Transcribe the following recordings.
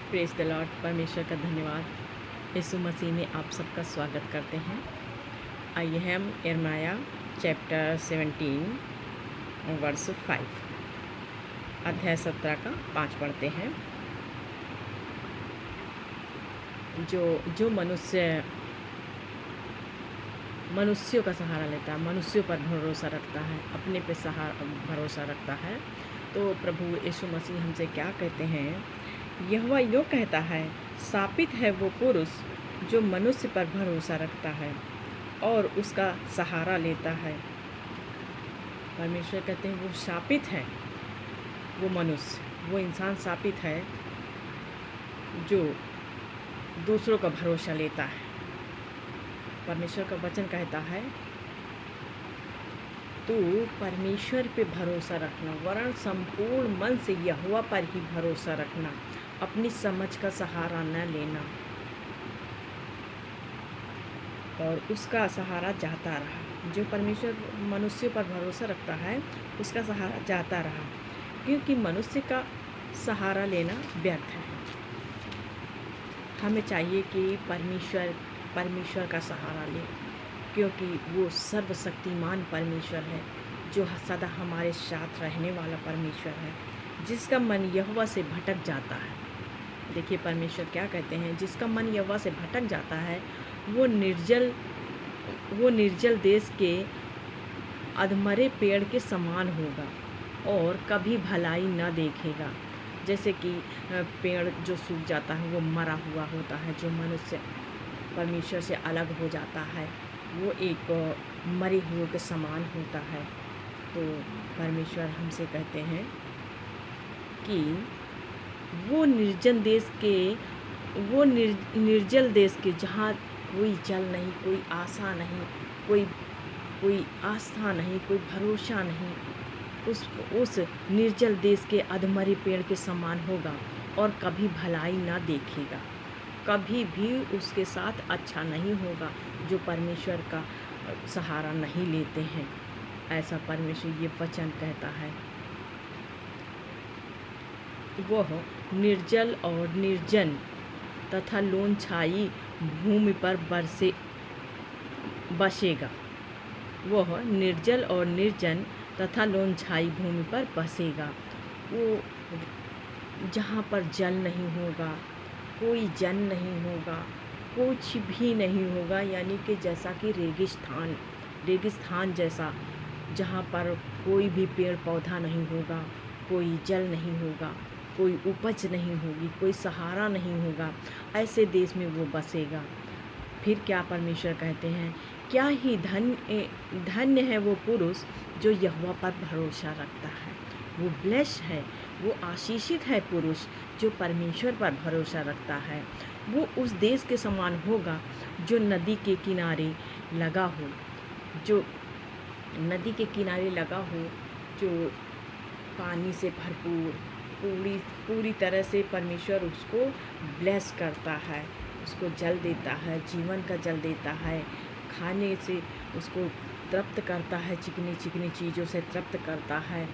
Praise the Lord. परमेश्वर का धन्यवाद। यीशु मसीह में आप सबका स्वागत करते हैं। आइए हम यिर्मयाह चैप्टर 17 वर्स 5 अध्याय 17 का 5 पढ़ते हैं। जो मनुष्यों का सहारा लेता है, मनुष्यों पर भरोसा रखता है, अपने पे भरोसा रखता है, तो प्रभु यीशु मसीह हमसे क्या कहते हैं? यहोवा यूँ कहता है, शापित है वो पुरुष जो मनुष्य पर भरोसा रखता है और उसका सहारा लेता है। परमेश्वर कहते हैं वो शापित है, वो मनुष्य, वो इंसान शापित है जो दूसरों का भरोसा लेता है। परमेश्वर का वचन कहता है तो परमेश्वर पे भरोसा रखना, वरन संपूर्ण मन से यहोवा पर ही भरोसा रखना, अपनी समझ का सहारा न लेना। और उसका सहारा जाता रहा। जो परमेश्वर मनुष्य पर भरोसा रखता है उसका सहारा जाता रहा, क्योंकि मनुष्य का सहारा लेना व्यर्थ है। हमें चाहिए कि परमेश्वर का सहारा लें, क्योंकि वो सर्वशक्तिमान परमेश्वर है, जो सदा हमारे साथ रहने वाला परमेश्वर है, जिसका मन यहोवा से भटक जाता है। देखिए परमेश्वर क्या कहते हैं, जिसका मन यहोवा से भटक जाता है वो निर्जल देश के अधमरे पेड़ के समान होगा और कभी भलाई न देखेगा। जैसे कि पेड़ जो सूख जाता है, वो मरा हुआ होता है। जो मनुष्य परमेश्वर से अलग हो जाता है वो एक मरे हुए के समान होता है। तो परमेश्वर हमसे कहते हैं कि वो निर्जल देश के जहाँ कोई जल नहीं, कोई आशा नहीं, कोई आस्था नहीं, कोई भरोसा नहीं, उस निर्जल देश के अधमरे पेड़ के समान होगा और कभी भलाई ना देखेगा। कभी भी उसके साथ अच्छा नहीं होगा जो परमेश्वर का सहारा नहीं लेते हैं। ऐसा परमेश्वर ये वचन कहता है। वह निर्जल और निर्जन तथा लोनछाई भूमि पर बसेगा। वह निर्जल और निर्जन तथा लोनछाई भूमि पर बसेगा। वो जहाँ पर जल नहीं होगा, कोई जन नहीं होगा, कुछ भी नहीं होगा, यानी कि जैसा कि रेगिस्तान जैसा, जहाँ पर कोई भी पेड़ पौधा नहीं होगा, कोई जल नहीं होगा, कोई उपज नहीं होगी, कोई सहारा नहीं होगा, ऐसे देश में वो बसेगा। फिर क्या परमेश्वर कहते हैं, क्या ही धन्य है वो पुरुष जो यहोवा पर भरोसा रखता है। वो ब्लेस है, वो आशीषित है पुरुष जो परमेश्वर पर भरोसा रखता है। वो उस देश के समान होगा जो नदी के किनारे लगा हो, जो पानी से भरपूर, पूरी तरह से परमेश्वर उसको ब्लेस करता है, उसको जल देता है, जीवन का जल देता है, खाने से उसको तृप्त करता है, चिकनी चीज़ों से तृप्त करता है,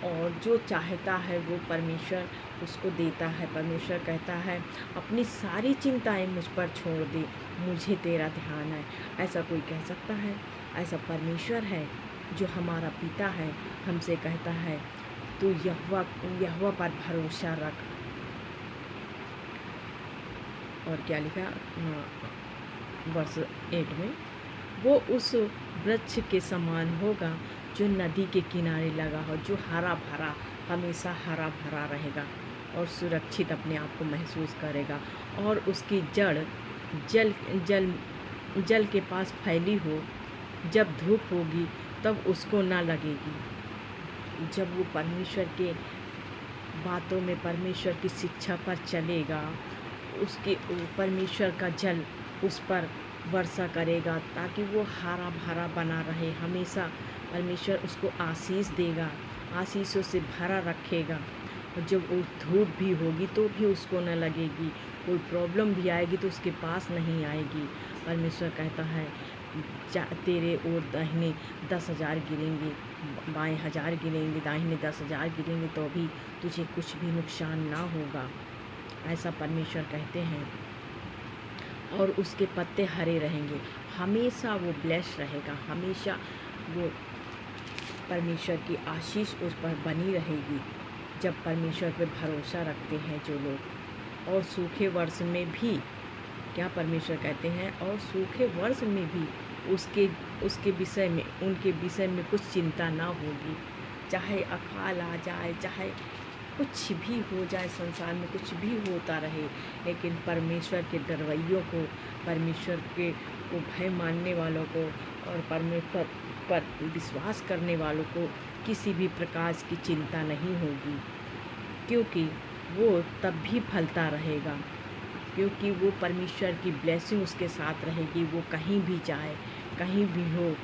और जो चाहता है वो परमेश्वर उसको देता है। परमेश्वर कहता है अपनी सारी चिंताएं मुझ पर छोड़ दे, मुझे तेरा ध्यान है। ऐसा कोई कह सकता है? ऐसा परमेश्वर है जो हमारा पिता है, हमसे कहता है तू यहोवा पर भरोसा रख। और क्या लिखा वर्ष 8 में, वो उस वृक्ष के समान होगा जो नदी के किनारे लगा हो, जो हमेशा हरा भरा रहेगा और सुरक्षित अपने आप को महसूस करेगा, और उसकी जड़ जल के पास फैली हो। जब धूप होगी तब उसको ना लगेगी। जब वो परमेश्वर के बातों में, परमेश्वर की शिक्षा पर चलेगा, उसके परमेश्वर का जल उस पर वर्षा करेगा ताकि वो हरा भरा बना रहे। हमेशा परमेश्वर उसको आशीष देगा, आशीषों से भरा रखेगा। और जब वो धूप भी होगी तो भी उसको न लगेगी, कोई प्रॉब्लम भी आएगी तो उसके पास नहीं आएगी। परमेश्वर कहता है तेरे ओर दाहिने 10,000 गिरेंगे, बाएं 1,000 गिरेंगे, दाहिने 10,000 गिरेंगे, तो भी तुझे कुछ भी नुकसान ना होगा। ऐसा परमेश्वर कहते हैं। और उसके पत्ते हरे रहेंगे, हमेशा वो ब्लेस रहेगा, हमेशा वो परमेश्वर की आशीष उस पर बनी रहेगी। जब परमेश्वर पे भरोसा रखते हैं जो लोग। और सूखे वर्ष में भी क्या परमेश्वर कहते हैं, और सूखे वर्ष में भी उसके उसके विषय में, उनके विषय में कुछ चिंता ना होगी। चाहे अकाल आ जाए, चाहे कुछ भी हो जाए, संसार में कुछ भी होता रहे, लेकिन परमेश्वर के डरवैयों को, परमेश्वर के को भय मानने वालों को और परमेश्वर पर विश्वास करने वालों को किसी भी प्रकार की चिंता नहीं होगी, क्योंकि वो तब भी फलता रहेगा, क्योंकि वो परमेश्वर की ब्लेसिंग उसके साथ रहेगी। वो कहीं भी जाए, कहीं भी हो,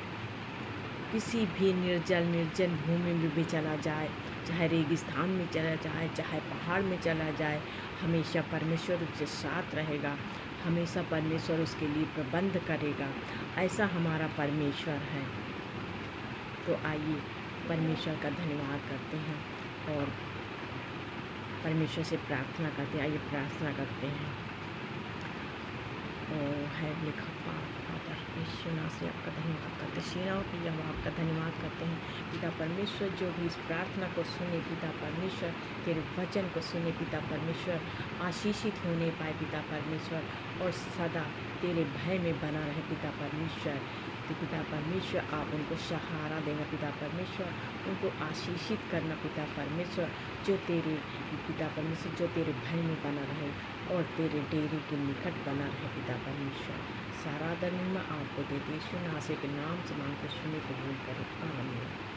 किसी भी निर्जन भूमि में भी चला जाए, चाहे रेगिस्तान में चला जाए, चाहे पहाड़ में चला जाए, हमेशा परमेश्वर उसके साथ रहेगा, हमेशा परमेश्वर उसके लिए प्रबंध करेगा। ऐसा हमारा परमेश्वर है। तो आइए परमेश्वर का धन्यवाद करते हैं और परमेश्वर से प्रार्थना करते हैं। आइए प्रार्थना करते हैं। है लिखा फादर यीशु नाम से आपका धन्यवाद करते हैं, सेनाओं की हम आपका धन्यवाद करते हैं पिता परमेश्वर, जो भी इस प्रार्थना को सुने पिता परमेश्वर, तेरे वचन को सुने पिता परमेश्वर, आशीषित होने पाए पिता परमेश्वर, और सदा तेरे भय में बना रहे पिता परमेश्वर। तो पिता परमेश्वर आप उनको सहारा देना पिता परमेश्वर, उनको आशीषित करना पिता परमेश्वर, जो तेरे पिता परमेश्वर, जो तेरे भय में बना रहे और तेरे डेरे के निकट बना रहे पिता परमेश्वर। सारा धन्यवाद आपको देते यीशु नासरी के नाम से मांगते, सुने कबूल करें, आमीन।